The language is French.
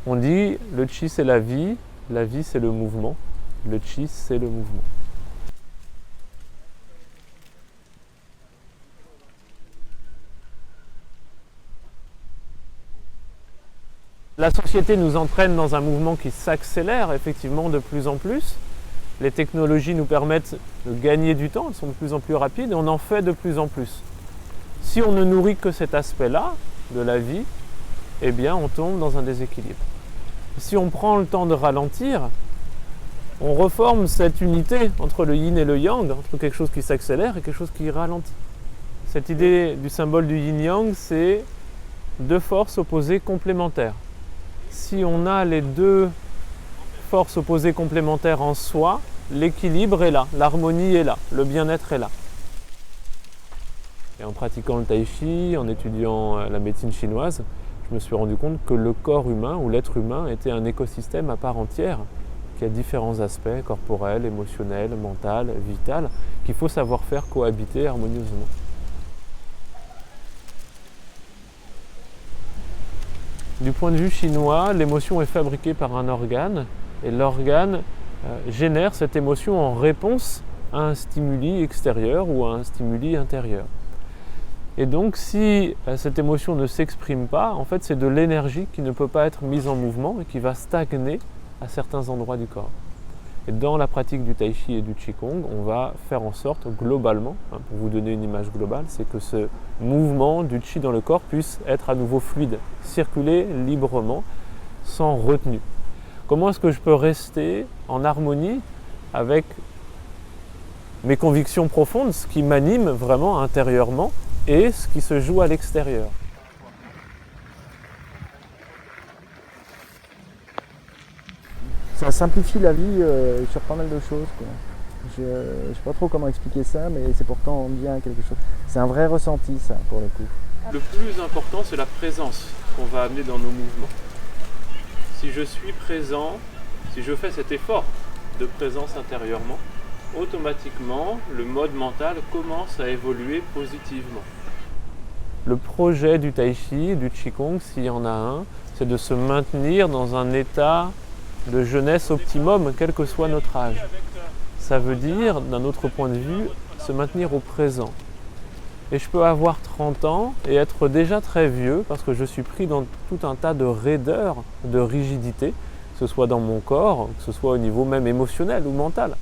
On dit le chi c'est la vie c'est le mouvement, le chi c'est le mouvement. La société nous entraîne dans un mouvement qui s'accélère effectivement de plus en plus. Les technologies nous permettent de gagner du temps, elles sont de plus en plus rapides et on en fait de plus en plus. Si on ne nourrit que cet aspect-là de la vie, eh bien on tombe dans un déséquilibre. Si on prend le temps de ralentir, on reforme cette unité entre le yin et le yang, entre quelque chose qui s'accélère et quelque chose qui ralentit. Cette idée du symbole du yin-yang, c'est deux forces opposées complémentaires. Si on a les deux forces opposées complémentaires en soi, l'équilibre est là, l'harmonie est là, le bien-être est là. Et en pratiquant le tai chi, en étudiant la médecine chinoise, je me suis rendu compte que le corps humain ou l'être humain était un écosystème à part entière, qui a différents aspects, corporels, émotionnels, mental, vital, qu'il faut savoir faire cohabiter harmonieusement. Du point de vue chinois, l'émotion est fabriquée par un organe et l'organe génère cette émotion en réponse à un stimuli extérieur ou à un stimuli intérieur. Et donc si cette émotion ne s'exprime pas, en fait c'est de l'énergie qui ne peut pas être mise en mouvement et qui va stagner à certains endroits du corps. Et dans la pratique du tai chi et du qigong, on va faire en sorte globalement, pour vous donner une image globale, c'est que ce mouvement du chi dans le corps puisse être à nouveau fluide, circuler librement, sans retenue. Comment est-ce que je peux rester en harmonie avec mes convictions profondes, ce qui m'anime vraiment intérieurement et ce qui se joue à l'extérieur? Ça simplifie la vie sur pas mal de choses, quoi. Je ne sais pas trop comment expliquer ça, mais c'est pourtant bien quelque chose. C'est un vrai ressenti, ça, pour le coup. Le plus important, c'est la présence qu'on va amener dans nos mouvements. Si je suis présent, si je fais cet effort de présence intérieurement, automatiquement, le mode mental commence à évoluer positivement. Le projet du tai chi, du qigong, s'il y en a un, c'est de se maintenir dans un état de jeunesse optimum, quel que soit notre âge. Ça veut dire, d'un autre point de vue, se maintenir au présent. Et je peux avoir 30 ans et être déjà très vieux parce que je suis pris dans tout un tas de raideurs, de rigidité, que ce soit dans mon corps, que ce soit au niveau même émotionnel ou mental.